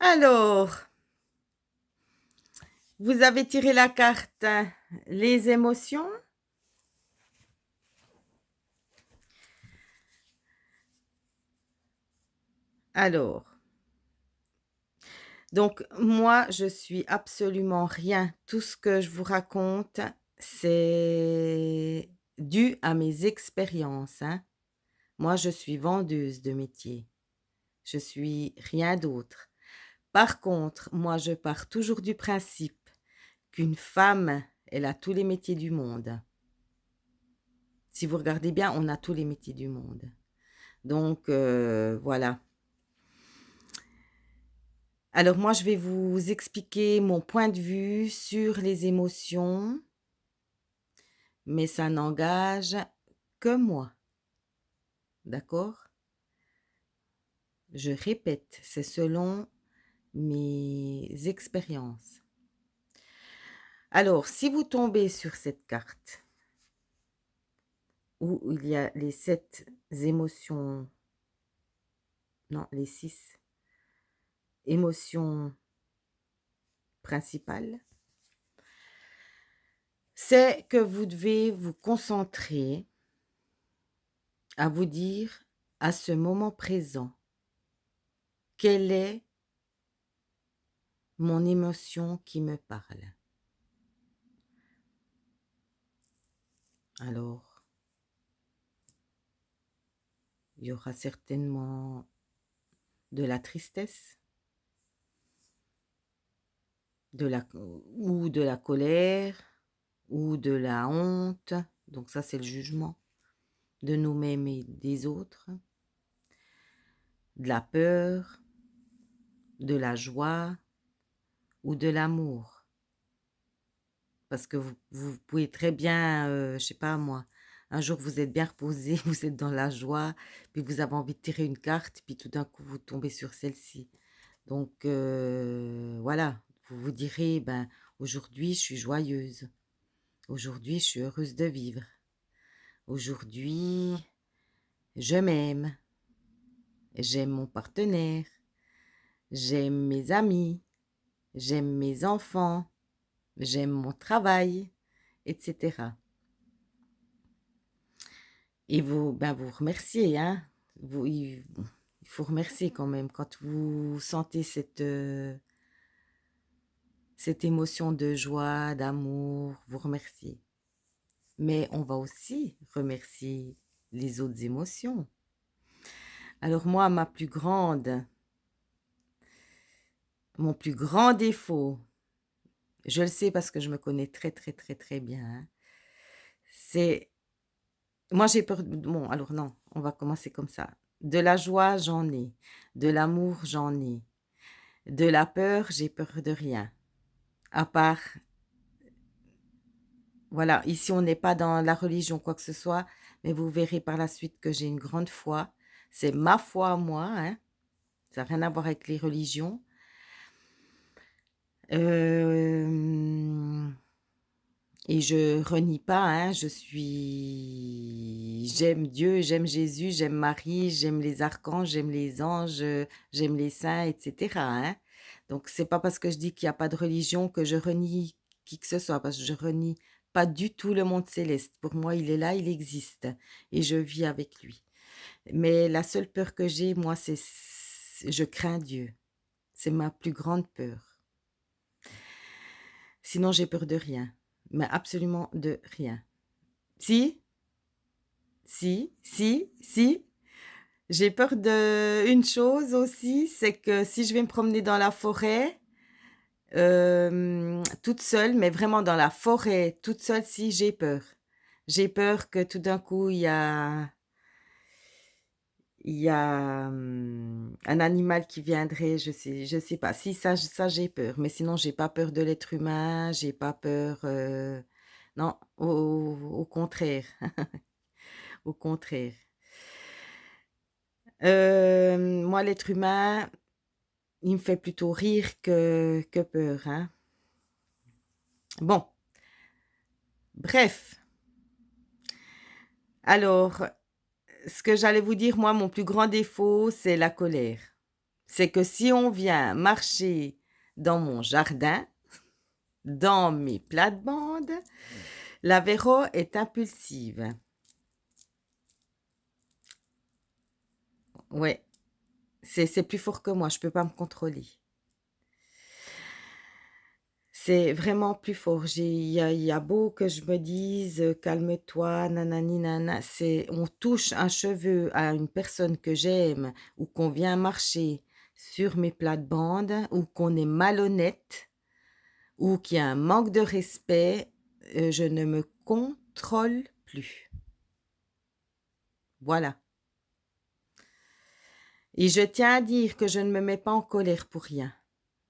Alors, vous avez tiré la carte les émotions. Alors, donc moi, je suis absolument rien. Tout ce que je vous raconte, c'est dû à mes expériences, hein. Moi, je suis vendeuse de métier. Je suis rien d'autre. Par contre, moi, je pars toujours du principe qu'une femme, elle a tous les métiers du monde. Si vous regardez bien, on a tous les métiers du monde. Donc, voilà. Alors moi, je vais vous expliquer mon point de vue sur les émotions, mais ça n'engage que moi. D'accord? Je répète, c'est selon mes expériences. Alors, si vous tombez sur cette carte où il y a les 7 émotions, non, les 6 émotions principales, c'est que vous devez vous concentrer à vous dire à ce moment présent, quelle est mon émotion qui me parle. Alors, il y aura certainement de la tristesse, ou de la colère, ou de la honte. Donc ça, c'est le jugement de nous-mêmes et des autres. De la peur, de la joie ou de l'amour. Parce que vous pouvez très bien, je sais pas moi, un jour vous êtes bien reposé, vous êtes dans la joie, puis vous avez envie de tirer une carte, puis tout d'un coup vous tombez sur celle-ci. Donc voilà, vous vous direz, ben aujourd'hui je suis joyeuse, aujourd'hui je suis heureuse de vivre, aujourd'hui je m'aime, j'aime mon partenaire, j'aime mes amis, j'aime mes enfants, j'aime mon travail, etc. Et vous, ben vous remerciez, hein. Il faut remercier quand même quand vous sentez cette émotion de joie, d'amour, vous remerciez. Mais on va aussi remercier les autres émotions. Alors moi, mon plus grand défaut, je le sais parce que je me connais très très très très bien, hein, c'est, moi j'ai peur, bon alors non, on va commencer comme ça. De la joie, j'en ai. De l'amour, j'en ai. De la peur, j'ai peur de rien. À part, voilà, ici on n'est pas dans la religion, quoi que ce soit, mais vous verrez par la suite que j'ai une grande foi. C'est ma foi à moi, hein. Ça n'a rien à voir avec les religions. Euh, et je renie pas, hein, j'aime Dieu, j'aime Jésus, j'aime Marie, j'aime les archanges, j'aime les anges, j'aime les saints, etc., hein. Donc, c'est pas parce que je dis qu'il n'y a pas de religion que je renie qui que ce soit, parce que je renie pas du tout le monde céleste. Pour moi, il est là, il existe, et je vis avec lui. Mais la seule peur que j'ai, moi, je crains Dieu. C'est ma plus grande peur. Sinon, j'ai peur de rien, mais absolument de rien. Si, si. J'ai peur de une chose aussi, c'est que si je vais me promener dans la forêt, toute seule, mais vraiment dans la forêt, toute seule, si j'ai peur. J'ai peur que tout d'un coup, il y a un animal qui viendrait, je sais pas. Si ça j'ai peur, mais sinon j'ai pas peur de l'être humain, j'ai pas peur. Non, au contraire, au contraire. Moi, l'être humain, il me fait plutôt rire que peur, hein. Bon, bref. Alors, ce que j'allais vous dire, moi, mon plus grand défaut, c'est la colère. C'est que si on vient marcher dans mon jardin, dans mes plates-bandes, la Véro est impulsive. Ouais, c'est plus fort que moi, je peux pas me contrôler. C'est vraiment plus fort. Il y a beau que je me dise, calme-toi, nanani, nana, on touche un cheveu à une personne que j'aime ou qu'on vient marcher sur mes plates-bandes ou qu'on est malhonnête ou qu'il y a un manque de respect, je ne me contrôle plus. Voilà. Et je tiens à dire que je ne me mets pas en colère pour rien.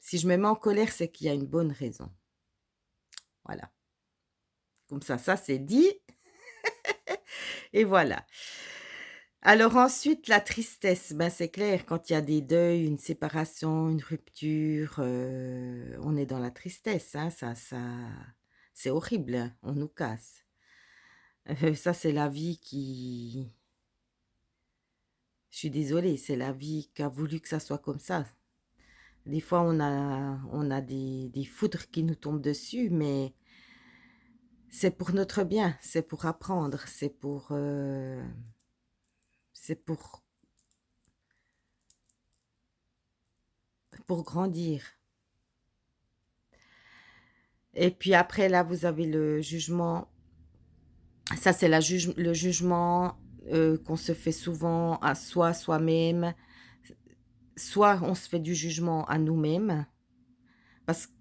Si je me mets en colère, c'est qu'il y a une bonne raison. Voilà. Comme ça c'est dit. Et voilà. Alors ensuite, la tristesse, ben c'est clair, quand il y a des deuils, une séparation, une rupture, on est dans la tristesse, hein, c'est horrible, hein, on nous casse. Ça, c'est la vie qui... Je suis désolée, c'est la vie qui a voulu que ça soit comme ça. Des fois, on a des foudres qui nous tombent dessus, mais c'est pour notre bien, c'est pour apprendre, c'est pour grandir. Et puis après, là, vous avez le jugement. Ça, c'est le jugement qu'on se fait souvent à soi-même. Soit on se fait du jugement à nous-mêmes. Parce que,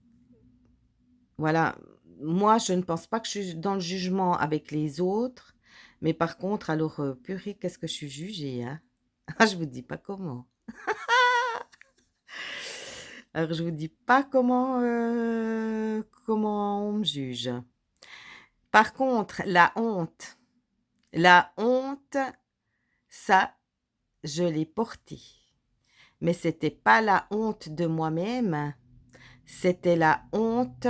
voilà, moi, je ne pense pas que je suis dans le jugement avec les autres. Mais par contre, alors, purée, qu'est-ce que je suis jugée, hein? Ah, je vous dis pas comment. Alors, je vous dis pas comment on me juge. Par contre, la honte, ça, je l'ai portée. Mais c'était pas la honte de moi-même, c'était la honte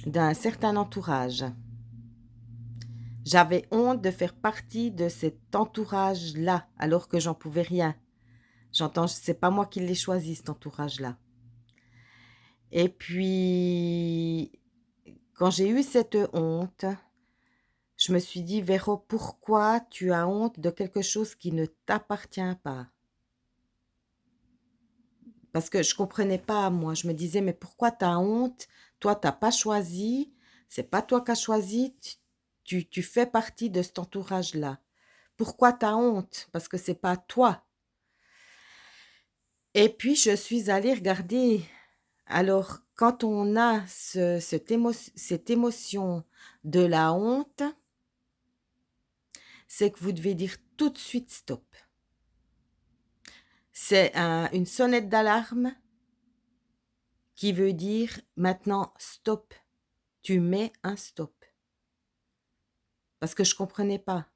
d'un certain entourage. J'avais honte de faire partie de cet entourage-là, alors que j'en pouvais rien. J'entends, c'est pas moi qui l'ai choisi, cet entourage-là. Et puis, quand j'ai eu cette honte, je me suis dit, Véro, pourquoi tu as honte de quelque chose qui ne t'appartient pas? Parce que je comprenais pas, moi. Je me disais, mais pourquoi tu as honte? Toi, t'as pas choisi. C'est pas toi qui as choisi. Tu fais partie de cet entourage-là. Pourquoi tu as honte? Parce que c'est pas toi. Et puis, je suis allée regarder. Alors, quand on a cette émotion de la honte, c'est que vous devez dire tout de suite stop. C'est une sonnette d'alarme qui veut dire maintenant stop. Tu mets un stop. Parce que je comprenais pas.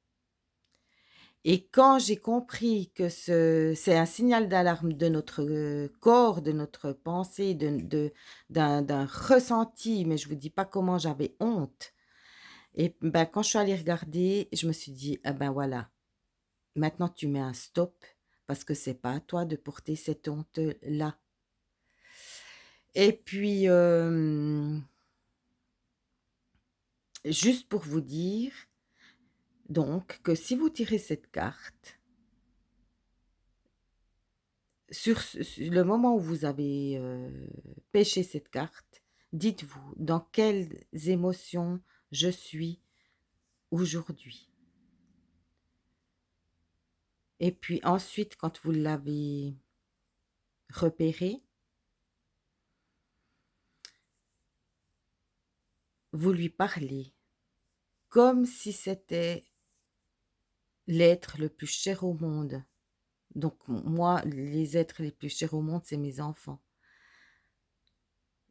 Et quand j'ai compris que c'est un signal d'alarme de notre corps, de notre pensée, d'un ressenti, mais je vous dis pas comment j'avais honte. Et ben, quand je suis allée regarder, je me suis dit, ah ben voilà, maintenant tu mets un stop parce que c'est pas à toi de porter cette honte-là. Et puis, juste pour vous dire, donc, que si vous tirez cette carte, sur le moment où vous avez pêché cette carte, dites-vous dans quelles émotions je suis aujourd'hui. Et puis ensuite, quand vous l'avez repéré, vous lui parlez comme si c'était l'être le plus cher au monde. Donc moi, les êtres les plus chers au monde, c'est mes enfants.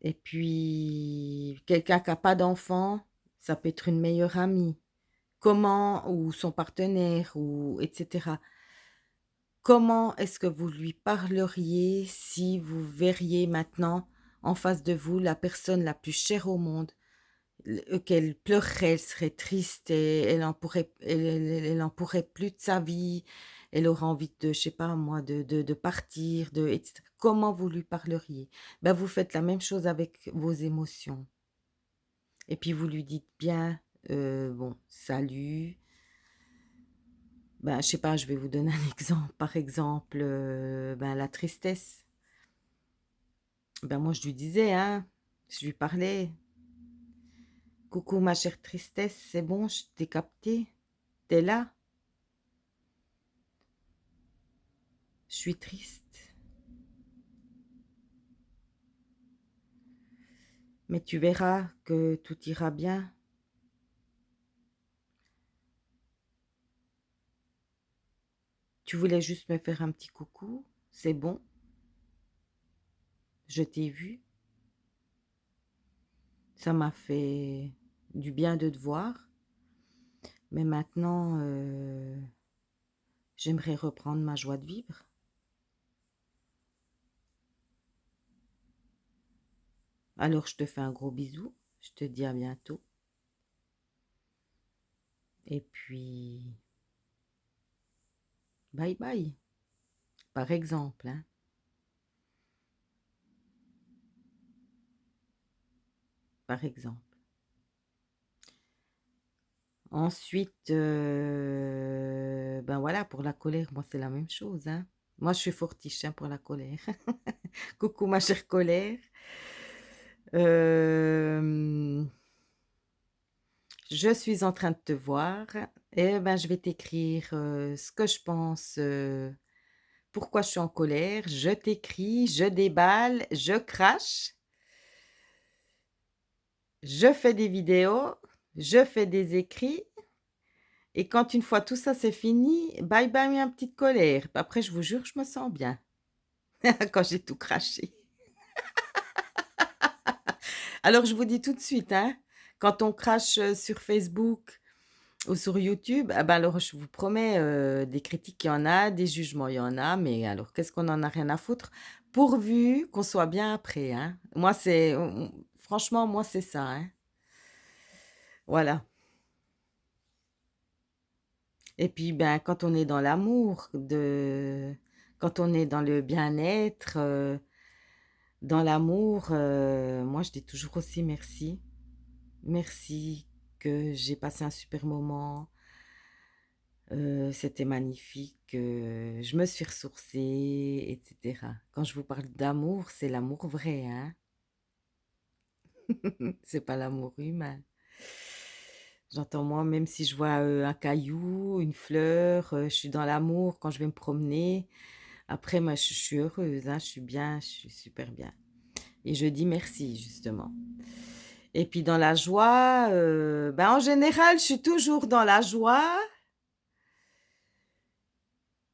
Et puis, quelqu'un qui n'a pas d'enfant, ça peut être une meilleure amie. Comment, ou son partenaire, ou etc. Comment est-ce que vous lui parleriez si vous verriez maintenant en face de vous la personne la plus chère au monde, qu'elle pleurerait, elle serait triste, et elle en pourrait plus de sa vie, elle aura envie de, je sais pas moi, de partir, etc. Comment vous lui parleriez? Ben, vous faites la même chose avec vos émotions. Et puis vous lui dites bien, bon, salut. Ben, je sais pas, je vais vous donner un exemple. Par exemple, ben, la tristesse. Ben, moi, je lui disais, hein, je lui parlais. Coucou, ma chère tristesse, c'est bon, je t'ai capté. T'es là? Je suis triste. Mais tu verras que tout ira bien. Tu voulais juste me faire un petit coucou. C'est bon, je t'ai vu. Ça m'a fait du bien de te voir. Mais maintenant, j'aimerais reprendre ma joie de vivre. Alors, je te fais un gros bisou. Je te dis à bientôt. Et puis, bye bye. Par exemple, hein. Par exemple. Ensuite, ben voilà, pour la colère, moi, c'est la même chose, hein. Moi, je suis fortiche, hein, pour la colère. Coucou, ma chère colère. Euh, je suis en train de te voir. Et ben, je vais t'écrire ce que je pense, pourquoi je suis en colère. Je t'écris, je déballe, je crache, je fais des vidéos, je fais des écrits. Et quand une fois tout ça c'est fini, bye bye ma petite colère. Après, je vous jure, je me sens bien quand j'ai tout craché. Alors, je vous dis tout de suite, hein, quand on crache sur Facebook ou sur YouTube, ah ben alors je vous promets, des critiques, il y en a, des jugements, il y en a, mais alors qu'est-ce qu'on en a rien à foutre, pourvu qu'on soit bien après, hein. Moi, franchement, moi, c'est ça, hein. Voilà. Et puis, ben, quand on est dans l'amour, quand on est dans le bien-être, dans l'amour, moi, je dis toujours aussi merci. Merci que j'ai passé un super moment. C'était magnifique. Je me suis ressourcée, etc. Quand je vous parle d'amour, c'est l'amour vrai, hein. C'est pas l'amour humain. J'entends moi, même si je vois un caillou, une fleur, je suis dans l'amour quand je vais me promener. Après, moi, je suis heureuse, hein, je suis bien, je suis super bien. Et je dis merci, justement. Et puis dans la joie, ben en général, je suis toujours dans la joie.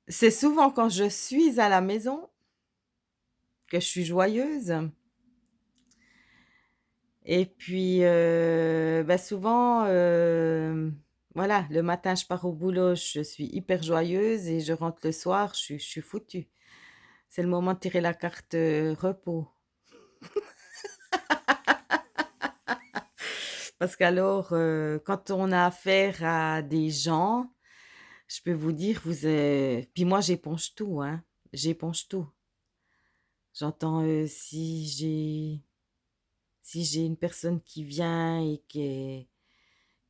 C'est souvent quand je suis à la maison que je suis joyeuse. Et puis, bah, souvent, voilà, le matin, je pars au boulot, je suis hyper joyeuse et je rentre le soir, je suis foutue. C'est le moment de tirer la carte repos. Parce qu'alors, quand on a affaire à des gens, je peux vous dire, puis moi, j'éponge tout, hein. J'éponge tout. J'entends si j'ai une personne qui vient et qui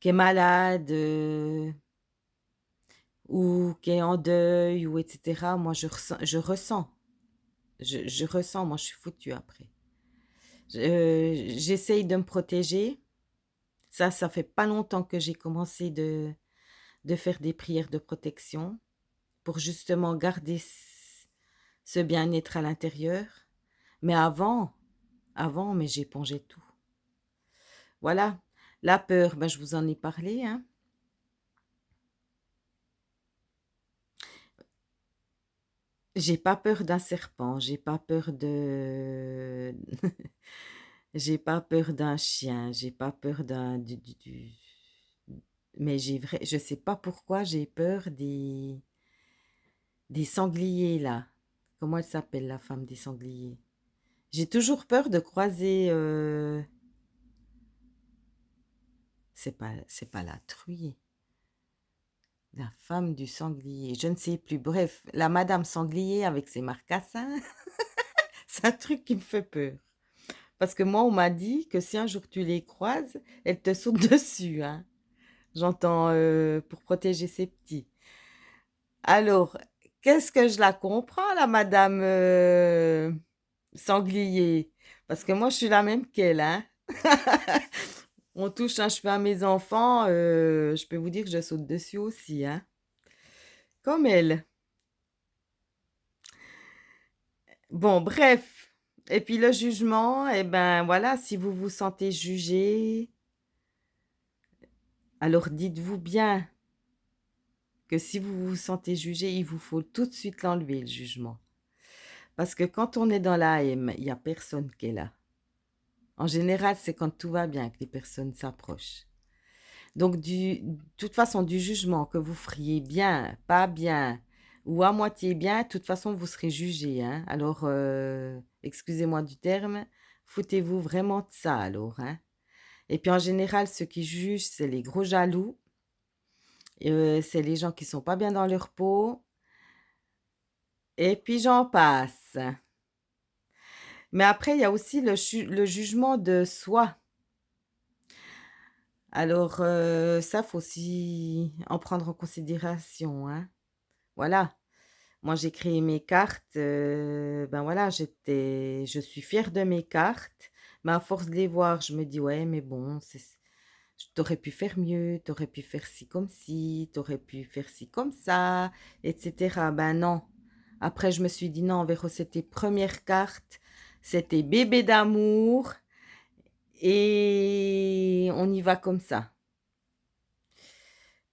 est malade, ou qui est en deuil, ou etc. Moi, je ressens, moi, je suis foutue après. J'essaye de me protéger. Ça fait pas longtemps que j'ai commencé de faire des prières de protection pour justement garder ce bien-être à l'intérieur. Mais mais j'épongeais tout. Voilà. La peur, ben, je vous en ai parlé, hein. J'ai pas peur d'un serpent, j'ai pas peur de j'ai pas peur d'un chien, j'ai pas peur mais je sais pas pourquoi j'ai peur des sangliers là. Comment elle s'appelle la femme des sangliers? J'ai toujours peur de croiser c'est pas la truie. La femme du sanglier, je ne sais plus. Bref, la madame sanglier avec ses marcassins, c'est un truc qui me fait peur. Parce que moi, on m'a dit que si un jour tu les croises, elles te sautent dessus, hein. J'entends pour protéger ses petits. Alors, qu'est-ce que je la comprends, la madame sanglier? Parce que moi, je suis la même qu'elle, hein. On touche un cheveu à mes enfants, je peux vous dire que je saute dessus aussi, hein. Comme elle. Bon, bref. Et puis le jugement, eh ben voilà, si vous vous sentez jugé, alors dites-vous bien que si vous vous sentez jugé, il vous faut tout de suite l'enlever, le jugement. Parce que quand on est dans la haine, il n'y a personne qui est là. En général, c'est quand tout va bien que les personnes s'approchent. Donc, de toute façon, du jugement que vous feriez bien, pas bien, ou à moitié bien, de toute façon, vous serez jugé, hein. Alors, excusez-moi du terme, foutez-vous vraiment de ça, alors, hein. Et puis, en général, ceux qui jugent, c'est les gros jaloux, c'est les gens qui sont pas bien dans leur peau, et puis j'en passe. Mais après, il y a aussi le jugement de soi. Alors, ça, faut aussi en prendre en considération, hein. Voilà. Moi, j'ai créé mes cartes, ben voilà, je suis fière de mes cartes, mais à force de les voir, je me dis: «Ouais, mais bon, tu pu faire mieux, t'aurais pu faire ci comme ci, t'aurais pu faire ci comme ça» et cetera. Ben non. Après, je me suis dit: «Non, Véro, c'est tes premières cartes, c'est tes bébés d'amour et on y va comme ça».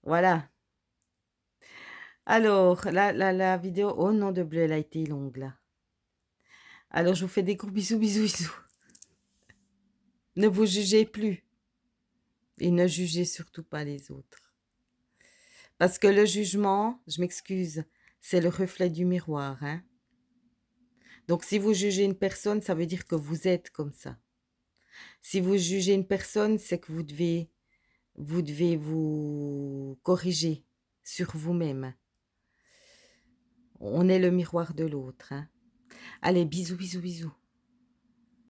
Voilà. Alors, la vidéo, oh nom de bleu, elle a été longue là. Alors, je vous fais des gros bisous, bisous, bisous. Ne vous jugez plus et ne jugez surtout pas les autres. Parce que le jugement, je m'excuse, c'est le reflet du miroir, hein. Donc, si vous jugez une personne, ça veut dire que vous êtes comme ça. Si vous jugez une personne, c'est que vous devez vous corriger sur vous-même. On est le miroir de l'autre, hein. Allez, bisous, bisous, bisous.